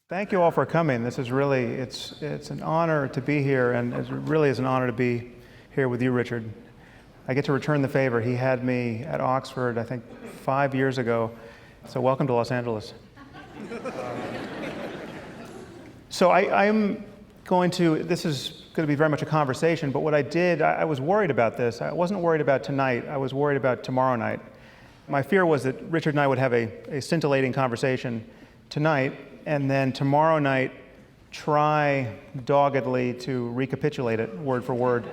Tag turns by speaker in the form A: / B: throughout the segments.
A: Thank you all for coming. This is really, it's an honor to be here, and it really is an honor to be here with you, Richard. I get to return the favor. He had me at Oxford, I think, 5 years ago. So welcome to Los Angeles. So I'm going to, this is going to be very much a conversation, but what I did, I was worried about this. I wasn't worried about tonight. I was worried about tomorrow night. My fear was that Richard and I would have a scintillating conversation tonight, and then tomorrow night try doggedly to recapitulate it word for word,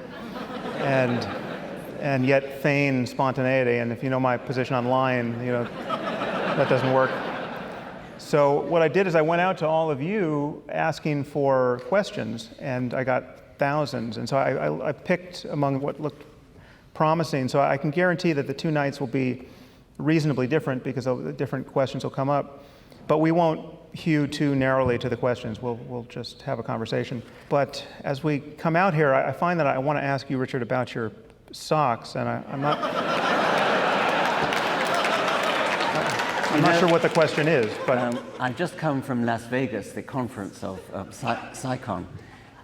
A: and yet feign spontaneity. And if you know my position online, you know that doesn't work. So what I did is I went out to all of you asking for questions, and I got thousands. And so I picked among what looked promising. So I can guarantee that the two nights will be reasonably different because the different questions will come up. But we won't hew too narrowly to the questions. We'll just have a conversation. But as we come out here, I find that I want to ask you, Richard, about your socks, and I'm not sure what the question is. But
B: I've just come from Las Vegas, the conference of PsyCon,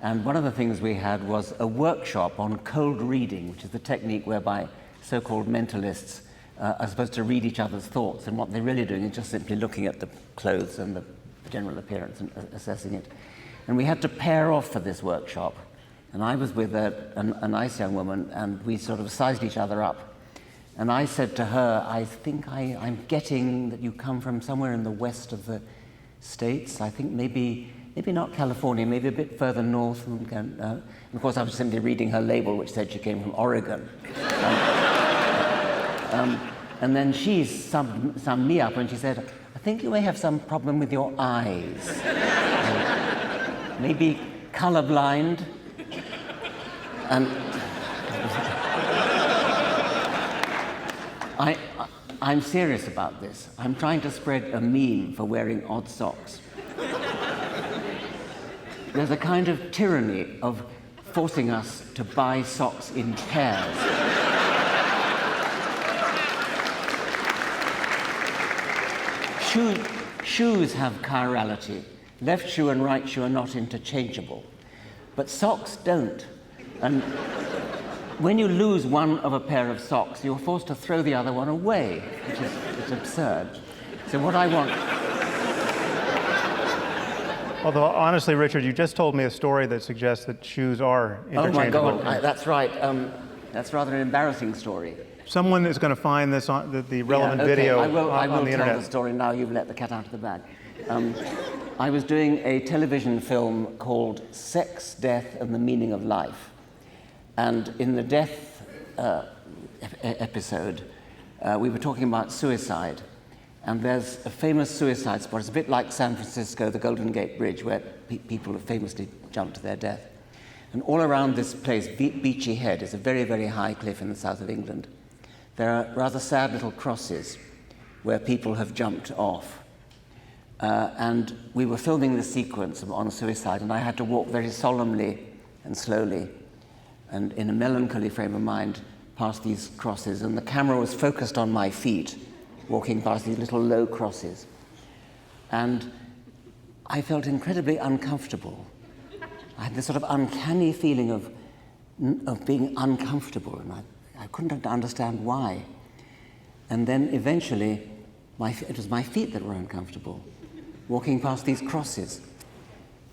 B: and one of the things we had was a workshop on cold reading, which is the technique whereby so-called mentalists are supposed to read each other's thoughts, and what they're really doing is just simply looking at the clothes and the general appearance and assessing it. And we had to pair off for this workshop, and I was with a nice young woman, and we sort of sized each other up. And I said to her, I think I'm getting that you come from somewhere in the west of the States. I think maybe not California, maybe a bit further north. And of course, I was simply reading her label, which said she came from Oregon. And then she summed me up and she said, I think you may have some problem with your eyes. Maybe colorblind. And I'm serious about this. I'm trying to spread a meme for wearing odd socks. There's a kind of tyranny of forcing us to buy socks in pairs. Shoes have chirality. Left shoe and right shoe are not interchangeable. But socks don't. And when you lose one of a pair of socks, you're forced to throw the other one away, which is absurd. So what I want...
A: Although, honestly, Richard, you just told me a story that suggests that shoes are interchangeable.
B: Oh, my God, that's right. That's rather an embarrassing story.
A: Someone is going to find this on the relevant video on the internet.
B: I will tell the story now. You've let the cat out of the bag. I was doing a television film called Sex, Death, and the Meaning of Life. And in the death episode, we were talking about suicide. And there's a famous suicide spot. It's a bit like San Francisco, the Golden Gate Bridge, where people have famously jumped to their death. And all around this place, Beachy Head, is a very, very high cliff in the south of England. There are rather sad little crosses where people have jumped off. And we were filming the sequence on suicide, and I had to walk very solemnly and slowly and in a melancholy frame of mind past these crosses, and the camera was focused on my feet, walking past these little low crosses. And I felt incredibly uncomfortable. I had this sort of uncanny feeling of being uncomfortable, and I couldn't understand why. And then eventually, it was my feet that were uncomfortable, walking past these crosses.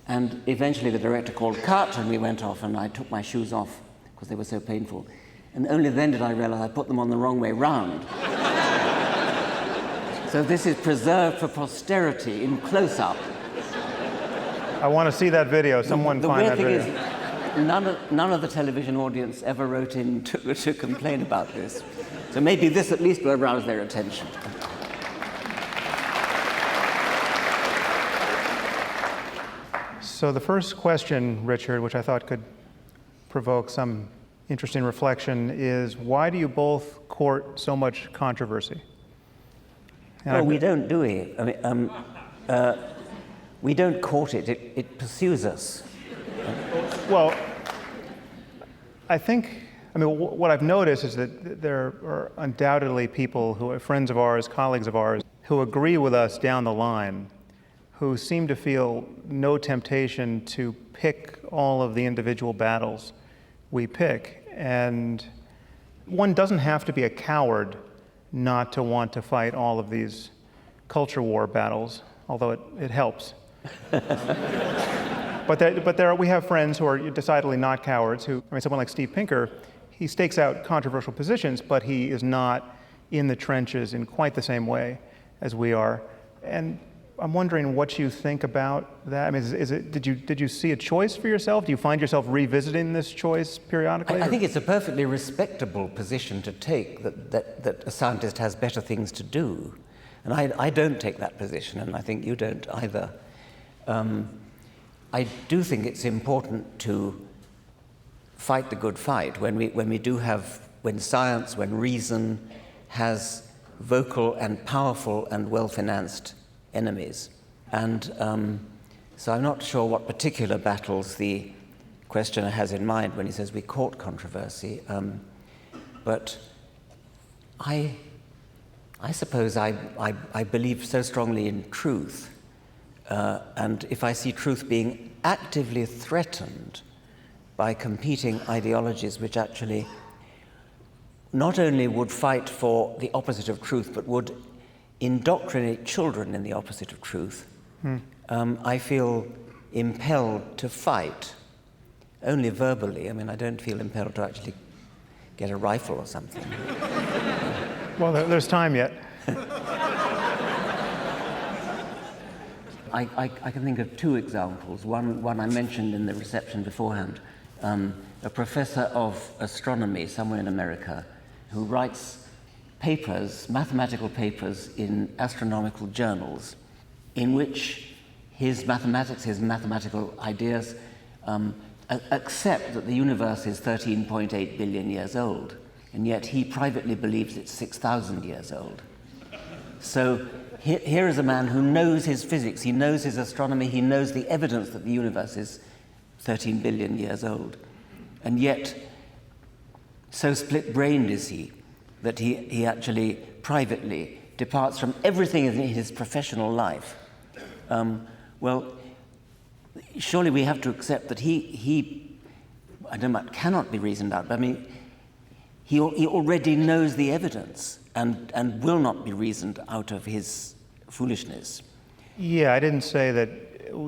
B: And eventually the director called cut, and we went off, and I took my shoes off because they were so painful. And only then did I realize I put them on the wrong way round. So this is preserved for posterity in close-up.
A: I want to see that video. Someone find that video.
B: The weird thing is, none of the television audience ever wrote in to complain about this. So maybe this at least will arouse their attention.
A: So the first question, Richard, which I thought could provoke some interesting reflection, is why do you both court so much controversy?
B: Well, we don't, do we? I mean, we don't court it. It pursues us.
A: Well, I mean, what I've noticed is that there are undoubtedly people who are friends of ours, colleagues of ours, who agree with us down the line, who seem to feel no temptation to pick all of the individual battles we pick. And one doesn't have to be a coward not to want to fight all of these culture war battles, although it helps. But we have friends who are decidedly not cowards, someone like Steve Pinker, he stakes out controversial positions, but he is not in the trenches in quite the same way as we are. And I'm wondering what you think about that. I mean, did you see a choice for yourself? Do you find yourself revisiting this choice periodically?
B: I think it's a perfectly respectable position to take, that a scientist has better things to do. And I don't take that position, and I think you don't either. I do think it's important to fight the good fight when science, when reason has vocal and powerful and well-financed enemies. And so I'm not sure what particular battles the questioner has in mind when he says we court controversy. But I suppose I believe so strongly in truth. And if I see truth being actively threatened by competing ideologies which actually not only would fight for the opposite of truth, but would indoctrinate children in the opposite of truth, I feel impelled to fight, only verbally. I mean, I don't feel impelled to actually get a rifle or something.
A: Well, there's time yet.
B: I can think of two examples. One I mentioned in the reception beforehand. A professor of astronomy somewhere in America who writes papers, mathematical papers in astronomical journals in which his mathematical ideas accept that the universe is 13.8 billion years old, and yet he privately believes it's 6,000 years old. So here is a man who knows his physics, he knows his astronomy, he knows the evidence that the universe is 13 billion years old. And yet, so split-brained is he that he actually privately departs from everything in his professional life. Well, surely we have to accept that he I don't know, cannot be reasoned out, but I mean, he already knows the evidence and will not be reasoned out of his foolishness.
A: Yeah, I didn't say that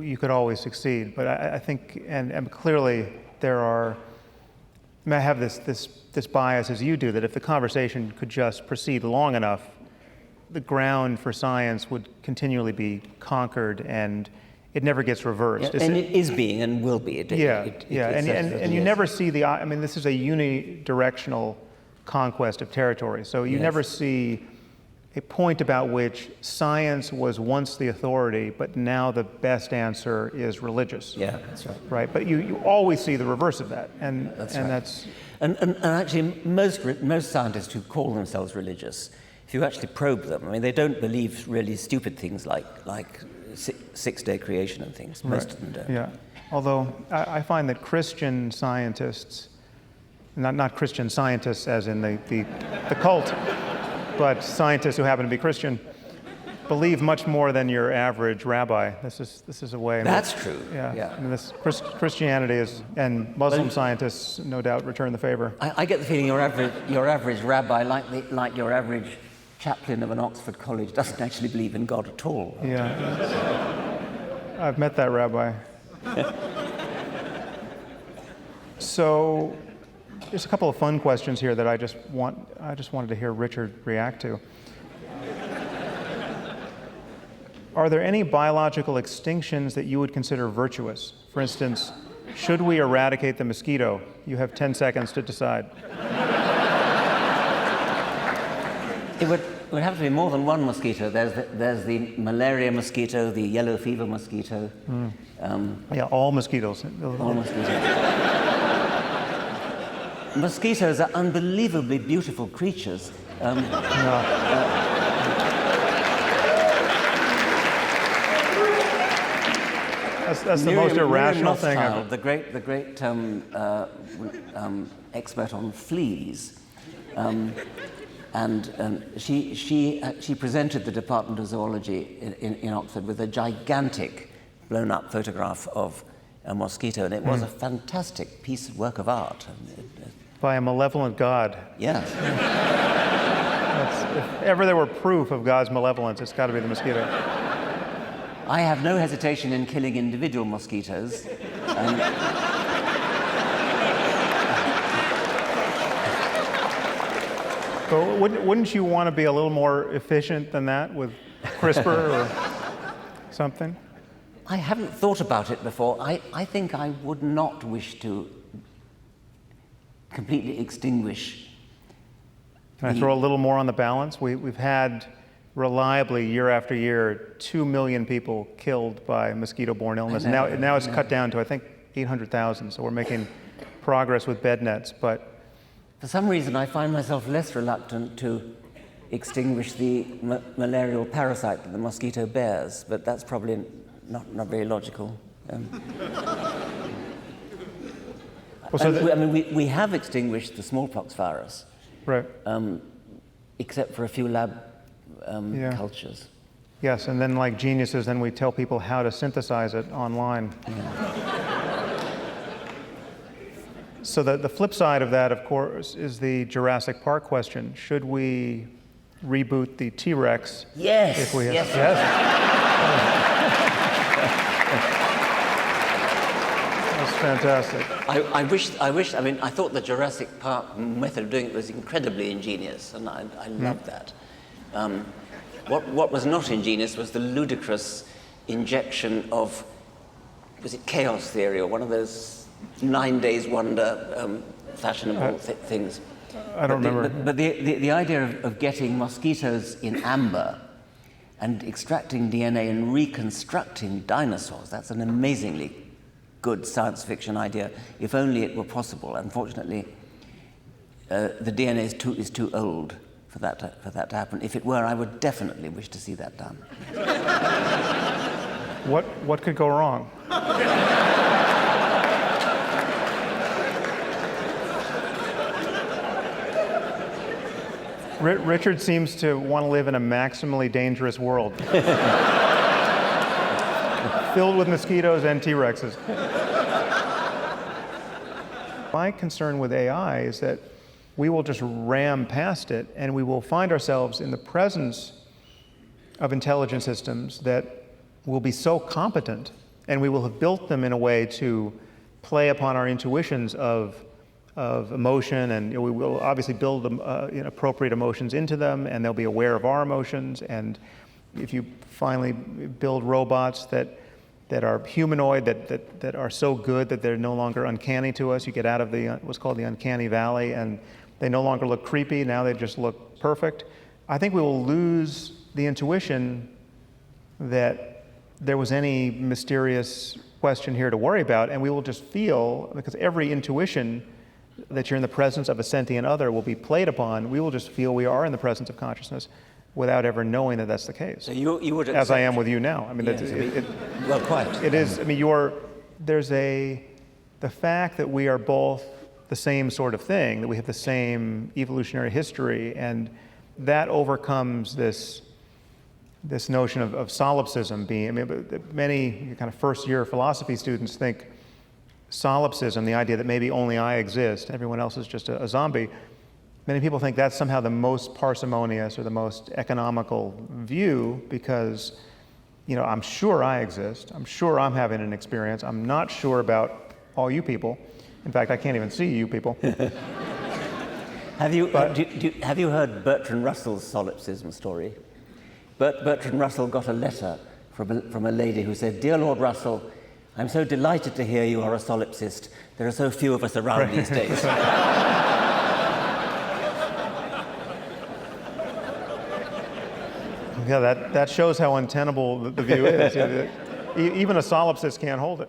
A: you could always succeed, but I think, and clearly there are, I mean, I have this bias as you do, that if the conversation could just proceed long enough, the ground for science would continually be conquered and it never gets reversed.
B: Yeah, and it is being and will be.
A: And you never see I mean, this is a unidirectional conquest of territory. So you never see a point about which science was once the authority, but now the best answer is religious.
B: Yeah, that's right.
A: Right, but you always see the reverse of that, and
B: actually most scientists who call themselves religious, if you actually probe them, I mean, they don't believe really stupid things like six-day creation and things. Most of them don't.
A: Yeah, although I find that Christian scientists, not Christian scientists as in the cult, but scientists who happen to be Christian, believe much more than your average rabbi. This is a way.
B: That's true.
A: Yeah. I mean, Christianity is, and Muslim scientists no doubt return the favor.
B: I get the feeling your average rabbi, like your average chaplain of an Oxford college, doesn't actually believe in God at all.
A: Yeah. I've met that rabbi. So, there's a couple of fun questions here that I just wanted to hear Richard react to. Are there any biological extinctions that you would consider virtuous? For instance, should we eradicate the mosquito? You have 10 seconds to decide.
B: It would have to be more than one mosquito. There's the malaria mosquito, the yellow fever mosquito.
A: All mosquitoes.
B: All mosquitoes. Mosquitoes are unbelievably beautiful creatures.
A: That's the most irrational thing ever.
B: The great expert on fleas, And she presented the Department of Zoology in Oxford with a gigantic blown-up photograph of a mosquito, and it was a fantastic piece of work of art.
A: By a malevolent God.
B: Yes.
A: If ever there were proof of God's malevolence, it's got to be the mosquito.
B: I have no hesitation in killing individual mosquitoes.
A: But wouldn't you want to be a little more efficient than that with CRISPR or something?
B: I haven't thought about it before. I think I would not wish to completely extinguish.
A: Can I throw a little more on the balance? We've had reliably, year after year, 2 million people killed by mosquito-borne illness. Now it's cut down to, I think, 800,000, so we're making progress with bed nets. But
B: for some reason, I find myself less reluctant to extinguish the malarial parasite that the mosquito bears, but that's probably not very logical. We have extinguished the smallpox virus,
A: right?
B: Except for a few lab cultures.
A: Yes, and then like geniuses, then we tell people how to synthesize it online.
B: Yeah.
A: So the flip side of that, of course, is the Jurassic Park question. Should we reboot the T-Rex?
B: Yes.
A: If we have,
B: yes.
A: That's fantastic.
B: I thought the Jurassic Park method of doing it was incredibly ingenious, and I loved that. What was not ingenious was the ludicrous injection of, was it chaos theory or one of those 9 days wonder fashionable things.
A: I don't remember.
B: But the idea of getting mosquitoes in amber and extracting DNA and reconstructing dinosaurs, that's an amazingly good science fiction idea, if only it were possible. Unfortunately, the DNA is too old for that to happen. If it were, I would definitely wish to see that done.
A: What could go wrong? Richard seems to want to live in a maximally dangerous world. Filled with mosquitoes and T-Rexes. My concern with AI is that we will just ram past it, and we will find ourselves in the presence of intelligent systems that will be so competent, and we will have built them in a way to play upon our intuitions of emotion, and we will obviously build appropriate emotions into them, and they'll be aware of our emotions. And if you finally build robots that are humanoid, that are so good that they're no longer uncanny to us, you get out of what's called the uncanny valley, and they no longer look creepy, now they just look perfect. I think we will lose the intuition that there was any mysterious question here to worry about, and we will just feel, because every intuition that you're in the presence of a sentient other will be played upon, we will just feel we are in the presence of consciousness without ever knowing that that's the case.
B: So you would accept,
A: as I am with you now. I mean,
B: yes, well, quite.
A: It is. I mean, there's the fact that we are both the same sort of thing, that we have the same evolutionary history, and that overcomes this notion of solipsism being. I mean, many kind of first-year philosophy students think solipsism, the idea that maybe only I exist, everyone else is just a zombie. Many people think that's somehow the most parsimonious or the most economical view, because, I'm sure I exist. I'm sure I'm having an experience. I'm not sure about all you people. In fact, I can't even see you people.
B: Have you heard Bertrand Russell's solipsism story? Bertrand Russell got a letter from a lady who said, "Dear Lord Russell, I'm so delighted to hear you are a solipsist. There are so few of us around these days."
A: Yeah, that shows how untenable the view is. Even a solipsist can't hold it.